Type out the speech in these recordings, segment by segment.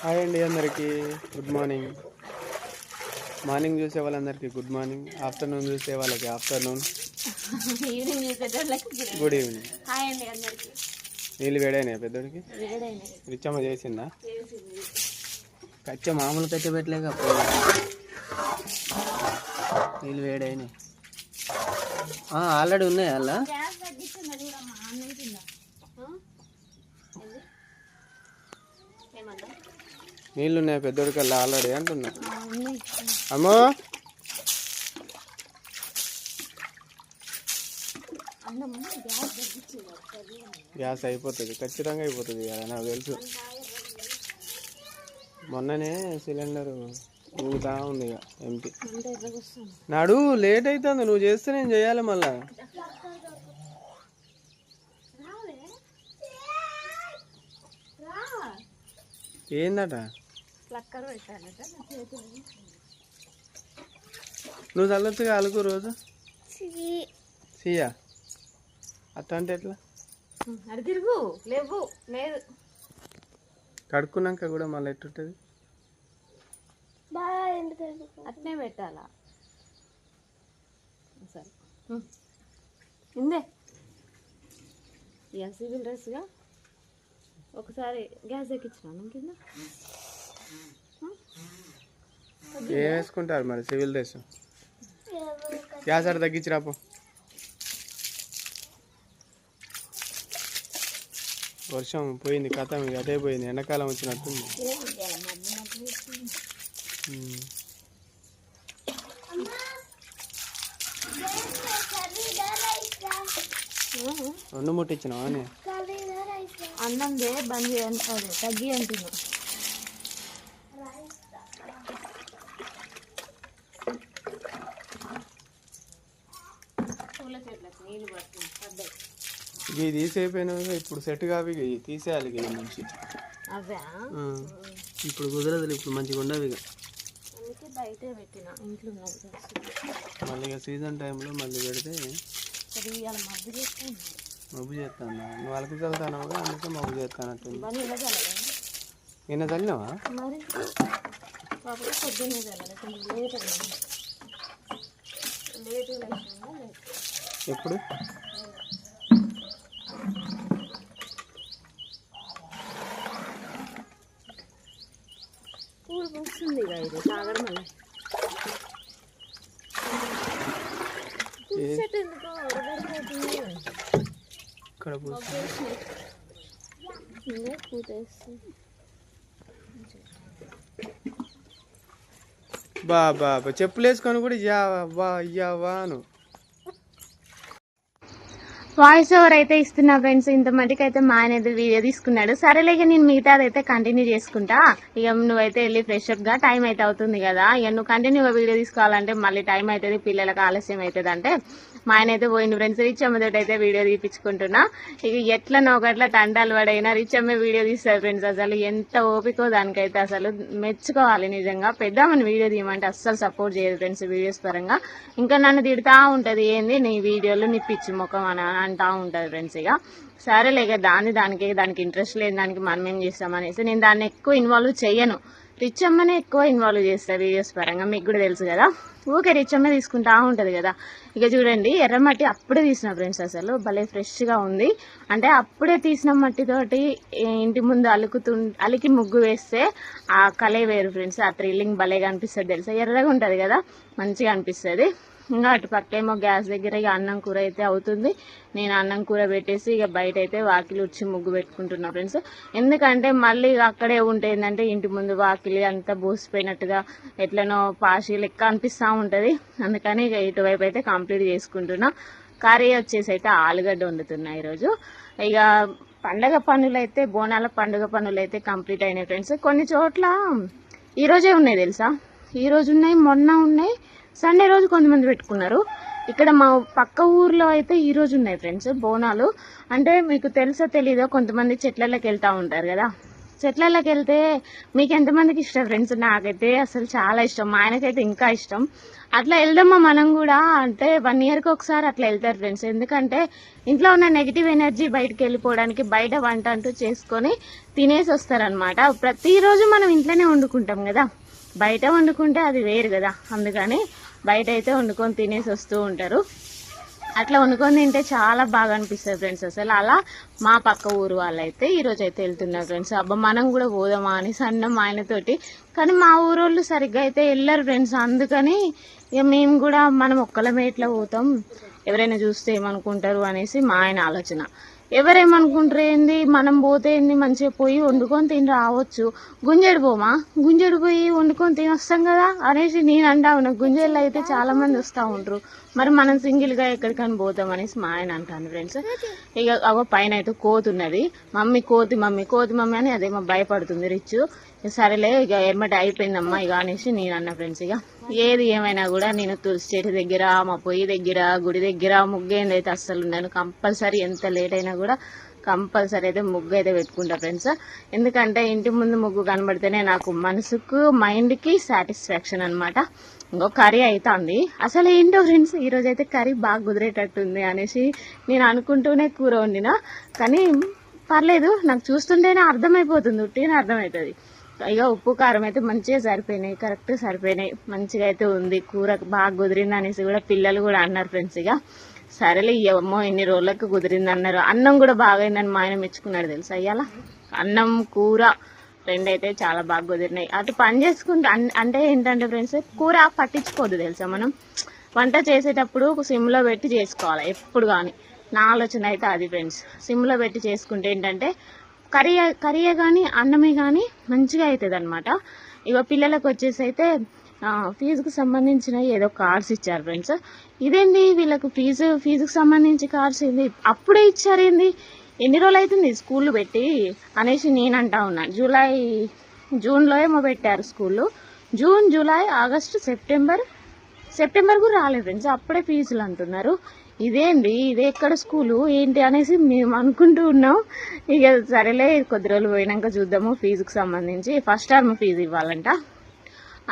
Hi అండి అందరికీ good morning. Morning చూసే వాళ్ళందరికీ గుడ్ మార్నింగ్, ఆఫ్టర్నూన్ చూసే వాళ్ళకి ఆఫ్టర్నూన్, ఈవినింగ్ చూసేటోళ్ళకి గుడ్ ఈవినింగ్. హాయ్ అండి అందరికి. నీళ్ళు వేడైనాయి పెద్దోడికి? వేడైనాయి. రిచ్చమ్మ చేసిందా? కచ్చ మామూలు కచ్చ పెట్టలేక నీళ్ళు వేడైనాయి. ఆల్రెడీ ఉన్నాయి అలా. నీళ్ళు ఉన్నాయి పెద్దోడికి అలా ఆల్రెడీ అంటున్నా. అమ్మో గ్యాస్ అయిపోతుంది, ఖచ్చితంగా అయిపోతుంది కదా, నాకు తెలుసు. మొన్ననే సిలిండర్ ఊగుతా ఉంది ఇక ఎంపీ. నాడు లేట్ అవుతుంది, నువ్వు చేస్తే నేను చేయాలి మళ్ళా. ఏందట? నువ్వు చల్లొచ్చుగా అలుకు రోజు సియా అట్ట అంటే ఎట్లా? తిరుగు లేవు లేదు, కడుక్కున్నాక కూడా మళ్ళీ ఎట్టుంటుంది? అట్నే పెట్టాలా? సరే ఇందే ఇక సివిల్ డ్రెస్గా ఒకసారి గ్యాస్ ఎక్కించినాను కింద. ఏం వేసుకుంటారు మరి సివిల్ డ్రెస్? గ్యాస్ అక్కడ తగ్గించిరాపో. వర్షం పోయింది, కథ అదే పోయింది, ఎండాకాలం వచ్చినట్టుంది. రెండు ముట్టించినావా? అన్నం బంద్ చేయాలి, తగ్గి అంటున్నా. ఇవి తీసేపోయినా ఇప్పుడు సెట్ కావి, తీసేయాలి ఇక మంచి. అవే ఇప్పుడు కుదరదు, ఇప్పుడు మంచిగా ఉండవు ఇక. అందుకే బయటే పెట్టిన, ఇంట్లో మళ్ళీ ఇక సీజన్ టైంలో మళ్ళీ పెడితే మబ్బు చేస్తాను. నువ్వు వాళ్ళకి చల్లుతాను కూడా, అందుకే మబ్బు చేస్తానట్టు. నిన్న చల్లినావా? మరి పొద్దున్నే ఎప్పుడు? పూలు వస్తుంది ఇది తాగడం వల్ల. ఇక్కడ బాబా చెప్పులు వేసుకొని కూడా యావాను వాయిస్ ఓవర్ అయితే ఇస్తున్నా ఫ్రెండ్స్. ఇంత మటుకు అయితే మా ఆయన అయితే వీడియో తీసుకున్నాడు. సరేలేక నేను మిగతాది అయితే కంటిన్యూ చేసుకుంటా. ఇక నువ్వైతే వెళ్ళి ఫ్రెష్ అప్ గా, టైం అయితే అవుతుంది కదా. ఇక నువ్వు కంటిన్యూగా వీడియో తీసుకోవాలంటే మళ్ళీ టైం అవుతుంది, పిల్లలకు ఆలస్యం అవుతుంది అంటే మా ఆయన అయితే పోయింది ఫ్రెండ్స్. రిచ్చమ్మతోటి అయితే వీడియో తీపించుకుంటున్నా. ఇక ఎట్లనో ఒకట్లా తండాలు పడైనా రిచ్చమ్మే వీడియో తీస్తారు ఫ్రెండ్స్. అసలు ఎంత ఓపికో దానికైతే అసలు మెచ్చుకోవాలి నిజంగా. పెద్దామని వీడియో తీయమంటే అస్సలు సపోర్ట్ చేయదు ఫ్రెండ్స్ వీడియోస్ పరంగా. ఇంకా నన్ను తిడుతూ ఉంటది, ఏంది నీ వీడియోలు నీ పిచ్చి ముఖం అని అంటా ఉంటుంది ఫ్రెండ్స్. ఇక సరేలేక దానికి ఇంట్రెస్ట్ లేని దానికి మనం ఏం చేస్తామనేసి నేను దాన్ని ఎక్కువ ఇన్వాల్వ్ చెయ్యను. రిచ్చమ్మనే ఎక్కువ ఇన్వాల్వ్ చేస్తా వీడియోస్ పరంగా, మీకు కూడా తెలుసు కదా. ఊకే రిచ్చమ్మే తీసుకుంటా ఉంటది కదా. ఇక చూడండి ఎర్రమట్టి అప్పుడే తీసిన ఫ్రెండ్స్, అసలు భలే ఫ్రెష్ గా ఉంది. అంటే అప్పుడే తీసిన మట్టితోటి ఇంటి ముందు అలికి ముగ్గు వేస్తే ఆ కలే వేరు ఫ్రెండ్స్. ఆ థ్రిల్లింగ్ భలేగా అనిపిస్తుంది తెలుసా. ఎర్రగా ఉంటది కదా, మంచిగా అనిపిస్తుంది. ఇంకా అటు పక్కేమో గ్యాస్ దగ్గర ఇక అన్నం కూర అయితే అవుతుంది. నేను అన్నం కూర పెట్టేసి ఇక బయట అయితే వాకిలి ఉచ్చి ముగ్గు పెట్టుకుంటున్నా ఫ్రెండ్స్. ఎందుకంటే మళ్ళీ అక్కడే ఉంటే ఏంటంటే ఇంటి ముందు వాకిలి అంతా బోసిపోయినట్టుగా ఎట్లనో పాషి లెక్క అనిపిస్తూ ఉంటుంది. అందుకని ఇక ఇటువైపు అయితే కంప్లీట్ చేసుకుంటున్నా. కర్రీ వచ్చేసి అయితే ఆలుగడ్డ వండుతున్నా ఈరోజు. ఇక పండగ పనులు అయితే, బోనాల పండుగ పనులు అయితే కంప్లీట్ అయినాయి ఫ్రెండ్స్. కొన్ని చోట్ల ఈరోజే ఉన్నాయి తెలుసా, ఈరోజు ఉన్నాయి, మొన్న ఉన్నాయి, సండే రోజు కొంతమంది పెట్టుకున్నారు. ఇక్కడ మా పక్క ఊర్లో అయితే ఈ రోజు ఉన్నాయి ఫ్రెండ్స్ బోనాలు. అంటే మీకు తెలుసో తెలీదో, కొంతమంది చెట్లలోకి వెళ్తూ ఉంటారు కదా, చెట్లలోకి వెళ్తే మీకు ఎంతమందికి ఇష్టం ఫ్రెండ్స్? నాకైతే అసలు చాలా ఇష్టం, మా ఆయనకైతే ఇంకా ఇష్టం. అట్లా వెళ్దామా మనం కూడా అంటే 1 yearకి ఒకసారి అట్లా వెళ్తారు ఫ్రెండ్స్. ఎందుకంటే ఇంట్లో ఉన్న నెగిటివ్ ఎనర్జీ బయటకు వెళ్ళిపోవడానికి బయట వంట అంటూ చేసుకొని తినేసి వస్తారనమాట. ప్రతిరోజు మనం ఇంట్లోనే వండుకుంటాం కదా, బయట వండుకుంటే అది వేరు కదా, అందుకని బయట అయితే వండుకొని తినేసి వస్తూ ఉంటారు. అట్లా వండుకొని తింటే చాలా బాగా అనిపిస్తుంది ఫ్రెండ్స్. అసలు అలా మా పక్క ఊరు వాళ్ళైతే ఈరోజు అయితే వెళ్తున్నారు ఫ్రెండ్స్. అబ్బా మనం కూడా పోదామా అని అన్నం ఆయనతోటి, కానీ మా ఊరోళ్ళు సరిగ్గా అయితే వెళ్ళరు ఫ్రెండ్స్. అందుకని ఇక మేము కూడా మనం ఒక్కలమే ఎట్లా పోతాం, ఎవరైనా చూస్తే ఏమనుకుంటారు అనేసి మా ఆయన ఆలోచన. ఎవరేమనుకుంటారు ఏంది, మనం పోతే ఏంది, మంచిగా పోయి వండుకొని తిని రావచ్చు. గుంజేడు పోమా, గుంజేడు పోయి వండుకొని తిని వస్తాం కదా అనేసి నేను అంటా ఉన్నా. గుంజేళ్ళు అయితే చాలా మంది వస్తూ ఉంటారు, మరి మనం సింగిల్గా ఎక్కడికని పోతాం అనేసి మా ఆయన అంటాను ఫ్రెండ్స్. ఇక అగో పైన అయితే కోతి ఉన్నది, మమ్మీ కోతి మమ్మీ కోతి మమ్మీ అని అదేమో భయపడుతుంది రిచ్. సరేలే ఇక ఎమ్మటి అయిపోయిందమ్మా ఇక అనేసి నేను అన్న ఫ్రెండ్స్. ఇక ఏది ఏమైనా కూడా నేను తులసి చెట్టు దగ్గర, మా పొయ్యి దగ్గర, గుడి దగ్గర ముగ్గేంది అయితే అస్సలు ఉన్నాను. కంపల్సరీ ఎంత లేట్ అయినా కూడా కంపల్సరీ అయితే ముగ్గు అయితే పెట్టుకుంటా ఫ్రెండ్స్. ఎందుకంటే ఇంటి ముందు ముగ్గు కనబడితేనే నాకు మనసుకు మైండ్కి సాటిస్ఫాక్షన్ అనమాట. ఇంకో కర్రీ అవుతుంది. అసలు ఏంటో ఫ్రెండ్స్, ఈరోజు అయితే కర్రీ బాగా కుదిరేటట్టుంది అనేసి నేను అనుకుంటూనే కూర వండినా, కానీ పర్లేదు, నాకు చూస్తుంటేనే అర్థమైపోతుంది, ఉట్టిగానే అర్థమవుతుంది. ఇక ఉప్పు కారం అయితే మంచిగా సరిపోయినాయి, కరెక్ట్ సరిపోయినాయి, మంచిగా అయితే ఉంది. కూర బాగా కుదిరింది అనేసి కూడా పిల్లలు కూడా అన్నారు ఫ్రెండ్స్. ఇక సరేలే అమ్మో ఎన్ని రోజులకు కుదిరింది అన్నారు. అన్నం కూడా బాగైందని మా ఆయన మెచ్చుకున్నాడు తెలుసా. అయ్యాల అన్నం కూర రెండైతే చాలా బాగా కుదిరినాయి. అటు పని చేసుకుంటే అంటే ఏంటంటే ఫ్రెండ్స్, కూర పట్టించుకోవద్దు తెలుసా. మనం వంట చేసేటప్పుడు సిమ్లో పెట్టి చేసుకోవాలి ఎప్పుడు కానీ, నా ఆలోచన అయితే అది ఫ్రెండ్స్. సిమ్లో పెట్టి చేసుకుంటే ఏంటంటే కర్రీయే కానీ అన్నమే కానీ మంచిగా అవుతుంది అనమాట. ఇక పిల్లలకు వచ్చేసి అయితే ఫీజుకు సంబంధించిన ఏదో కార్డ్స్ ఇచ్చారు ఫ్రెండ్స్. ఇదేంది వీళ్ళకు ఫీజుకు సంబంధించి కార్డ్స్ ఏంది అప్పుడే ఇచ్చారేంది, ఎన్ని రోజులు అవుతుంది స్కూళ్ళు పెట్టి అనేసి నేను అంటా ఉన్నాను. జూన్లో ఏమో పెట్టారు స్కూళ్ళు, జూన్ జూలై ఆగస్టు సెప్టెంబర్ కూడా రాలేదు ఫ్రెండ్స్, అప్పుడే ఫీజులు అంటున్నారు. ఇదేంది, ఇదే ఎక్కడ స్కూలు ఏంటి అనేసి మేము అనుకుంటూ ఉన్నాం. ఇక సరేలే కొద్ది రోజులు పోయినాక చూద్దాము, ఫీజుకు సంబంధించి ఫస్ట్ టర్మ్ ఫీజు ఇవ్వాలంట,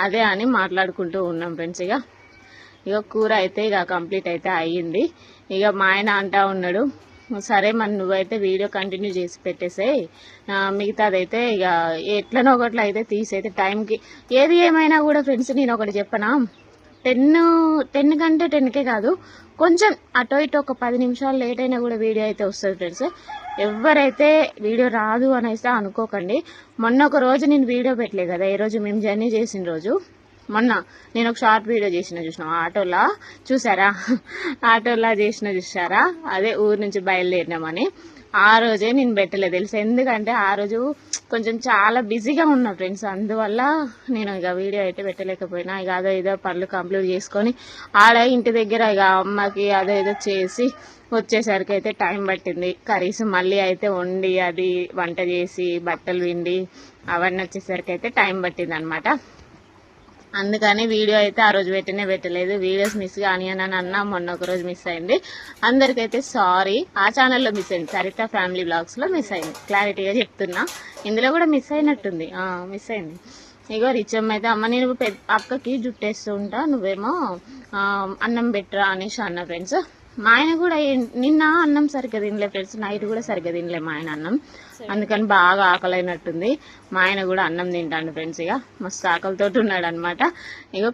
అదే అని మాట్లాడుకుంటూ ఉన్నాం ఫ్రెండ్స్. ఇక కూర అయితే ఇక కంప్లీట్ అయితే అయ్యింది. ఇక మా ఆయన అంటా ఉన్నాడు, సరే మరి నువ్వైతే వీడియో కంటిన్యూ చేసి పెట్టేసాయి, మిగతాదైతే ఇక ఎట్లనో ఒకట్లా అయితే తీసైతే టైంకి. ఏది ఏమైనా కూడా ఫ్రెండ్స్ నేను ఒకటి చెప్పనా, 10 కంటే 10కే కాదు, కొంచెం అటో ఇటో ఒక 10 నిమిషాలు లేట్ అయినా కూడా వీడియో అయితే వస్తుంది ఫ్రెండ్స్. ఎవరైతే వీడియో రాదు అని అయితే అనుకోకండి. మొన్న ఒక రోజు నేను వీడియో పెట్టలే కదా, ఈ రోజు మేము జర్నీ చేసిన రోజు, మొన్న నేను ఒక షార్ట్ వీడియో చూసినా ఆటోలా, చూసారా? ఆటోలా చూసారా? అదే ఊరు నుంచి బయలుదేరినామని. ఆ రోజే నేను పెట్టలేదు తెలుసా, ఎందుకంటే ఆ రోజు కొంచెం చాలా బిజీగా ఉన్నా ఫ్రెండ్స్, అందువల్ల నేను ఇక వీడియో అయితే పెట్టలేకపోయినా. ఇక అదో ఏదో పనులు కంప్లీట్ చేసుకొని ఆడ ఇంటి దగ్గర ఇక అమ్మకి అదో ఏదో చేసి వచ్చేసరికి అయితే టైం పట్టింది. కర్రీస్ మళ్ళీ అయితే వండి అది వంట చేసి బట్టలు విండి అవన్నీ వచ్చేసరికి అయితే టైం పట్టింది అనమాట. అందుకని వీడియో అయితే ఆ రోజు పెట్టలేదు. వీడియోస్ మిస్ కానీ అని అన్నా, మొన్న ఒక రోజు మిస్ అయింది. అందరికైతే సారీ. ఆ ఛానల్లో మిస్ అయింది, సరిత ఫ్యామిలీ బ్లాగ్స్లో మిస్ అయింది, క్లారిటీగా చెప్తున్నా. ఇందులో కూడా మిస్ అయినట్టుంది, మిస్ అయింది. ఇగో రిచమ్మ అయితే అమ్మ నేను అక్కకి జుట్టేస్తూ ఉంటా, నువ్వేమో అన్నం పెట్టరా అనేసి అన్న ఫ్రెండ్స్. మా ఆయన కూడా నిన్న అన్నం సరిగ్గా తినలే ఫ్రెండ్స్, నైట్ కూడా సరిగ్గా తినలే మా ఆయన అన్నం, అందుకని బాగా ఆకలైనట్టుంది. మా ఆయన కూడా అన్నం తింటాడు ఫ్రెండ్స్. ఇక మస్తు ఆకలితో ఉన్నాడు అనమాట. ఇక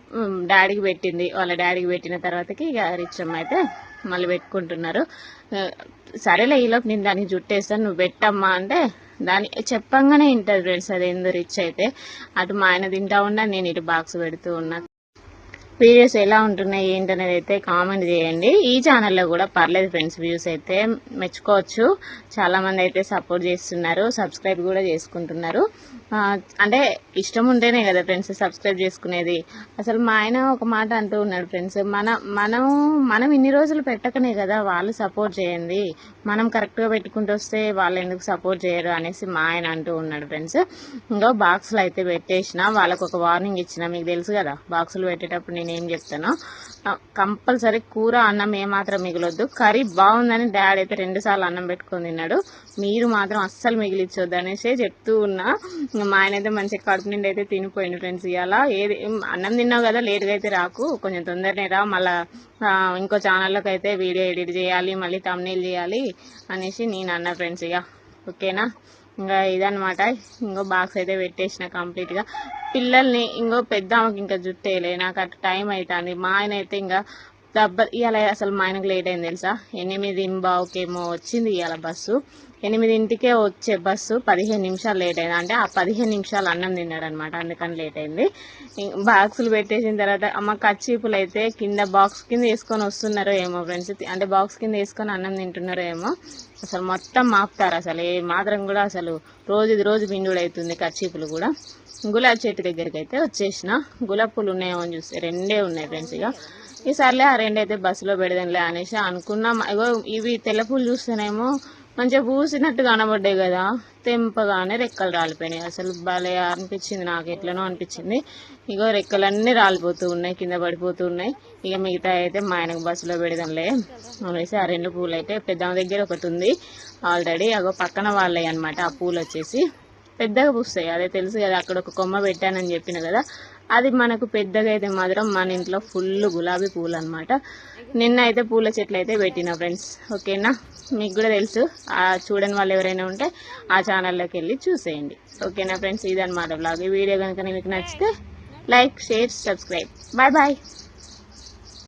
డాడీకి పెట్టింది, వాళ్ళ డాడీకి పెట్టిన తర్వాతకి ఇక రిచమ్మ అయితే మళ్ళీ పెట్టుకుంటున్నారు. సరేలే ఈలోపు నేను దానికి జుట్టేస్తాను, నువ్వు పెట్టమ్మా అంటే దాని చెప్పంగానే వింటది ఫ్రెండ్స్. అదేందో రిచ్ అయితే అటు మా ఆయన తింటా ఉన్నా, నేను ఇటు బాక్స్ పెడుతూ ఉన్నా. వీడియోస్ ఎలా ఉంటున్నాయి ఏంటనేది అయితే కామెంట్ చేయండి. ఈ ఛానల్లో కూడా పర్లేదు ఫ్రెండ్స్, వ్యూస్ అయితే మెచ్చుకోవచ్చు. చాలా మంది అయితే సపోర్ట్ చేస్తున్నారు, సబ్స్క్రైబ్ కూడా చేసుకుంటున్నారు. అంటే ఇష్టం ఉంటేనే కదా ఫ్రెండ్స్ సబ్స్క్రైబ్ చేసుకునేది. అసలు మా ఆయన ఒక మాట అంటూ ఉన్నాడు ఫ్రెండ్స్, మనం ఇన్ని రోజులు పెట్టకనే కదా వాళ్ళు సపోర్ట్ చేయండి, మనం కరెక్ట్గా పెట్టుకుంటూ వస్తే వాళ్ళు ఎందుకు సపోర్ట్ చేయరు అనేసి మా ఆయన అంటూ ఉన్నాడు ఫ్రెండ్స్. ఇంకా బాక్సులు అయితే పెట్టేసిన, వాళ్ళకు ఒక వార్నింగ్ ఇచ్చిన, మీకు తెలుసు కదా బాక్సులు పెట్టేటప్పుడు నేను నేనేం చెప్తానో. కంపల్సరీ కూర అన్నం ఏమాత్రం మిగలొద్దు. కర్రీ బాగుందని డాడీ అయితే 2 సార్లు అన్నం పెట్టుకొని తిన్నాడు. మీరు మాత్రం అస్సలు మిగిలిచ్చొద్దు అనేసి చెప్తూ ఉన్నా. మా ఆయన అయితే మంచిగా కడుపు నిండి అయితే తినిపోయింది ఫ్రెండ్స్. ఇవాళ ఏది అన్నం తిన్నావు కదా, లేట్గా అయితే రాకు, కొంచెం తొందరనే రా, మళ్ళీ ఇంకో ఛానల్లోకి అయితే వీడియో ఎడిట్ చేయాలి, మళ్ళీ thumbnail చేయాలి అనేసి నేను అన్నా ఫ్రెండ్స్. ఇక ఓకేనా, ఇంకా ఇదనమాట. ఇంకో బాక్స్ అయితే పెట్టేసిన కంప్లీట్గా. పిల్లల్ని ఇంకో పెద్ద ఆమెకి ఇంకా జుట్టేయలే, నాకు అటు టైం అవుతుంది. మా ఆయన అయితే ఇంకా ఇవాళ అసలు మా ఆయనకు లేట్ అయింది తెలుసా. 8:15కేమో వచ్చింది ఇవాళ బస్సు. 8ంటికే వచ్చే బస్సు 15 నిమిషాలు లేట్ అయింది. అంటే ఆ 15 నిమిషాలు అన్నం తిన్నాడు అనమాట, అందుకని లేట్ అయింది. బాక్సులు పెట్టేసిన తర్వాత అమ్మ కచ్చీపులు అయితే కింద బాక్స్ కింద వేసుకొని వస్తున్నారో ఏమో ఫ్రెండ్స్, అంటే బాక్స్ కింద వేసుకొని అన్నం తింటున్నారో ఏమో. అసలు మొత్తం మాపుతారు, అసలు ఏ మాత్రం కూడా అసలు రోజు బిందుడు అవుతుంది. కచ్చీపులు కూడా గులాబీ చెట్టు దగ్గరికి అయితే వచ్చేసిన. గులాబీ పూలు ఉన్నాయో అని చూస్తే 2 ఉన్నాయి ఫ్రెండ్స్. ఇక ఈసారిలే ఆ 2 అయితే బస్సులో పెడదాంలే అనేసి అనుకున్నాం. ఇగో ఇవి తెల్ల పూలు చూస్తేనేమో మంచిగా పూసినట్టు కనబడ్డాయి కదా, తెంపగానే రెక్కలు రాలిపోయినాయి. అసలు భలే అనిపించింది, నాకు ఎట్లనో అనిపించింది. ఇగో రెక్కలన్నీ రాలిపోతూ ఉన్నాయి, కింద పడిపోతూ ఉన్నాయి. ఇక మిగతా అయితే మా ఆయనకు బస్సులో పెడదాంలే అనేసి ఆ 2 పూలు అయితే పెద్ద దగ్గర ఒకటి ఉంది ఆల్రెడీ, అగో పక్కన వాళ్ళే అనమాట. ఆ పూలు వచ్చేసి పెద్దగా పూస్తాయి, అదే తెలుసు కదా, అక్కడ ఒక కొమ్మ పెట్టానని చెప్పిన కదా, అది మనకు పెద్దగా అయితే మాత్రం మన ఇంట్లో ఫుల్ గులాబీ పూలు అనమాట. నిన్న అయితే పూల చెట్లు అయితే పెట్టిన ఫ్రెండ్స్. ఓకేనా, మీకు కూడా తెలుసు, చూడని వాళ్ళు ఎవరైనా ఉంటే ఆ ఛానల్లోకి వెళ్ళి చూసేయండి. ఓకేనా ఫ్రెండ్స్, ఇదన్నమాట వ్లాగ్. ఈ వీడియో కనుక మీకు నచ్చితే like, share, subscribe. Bye bye.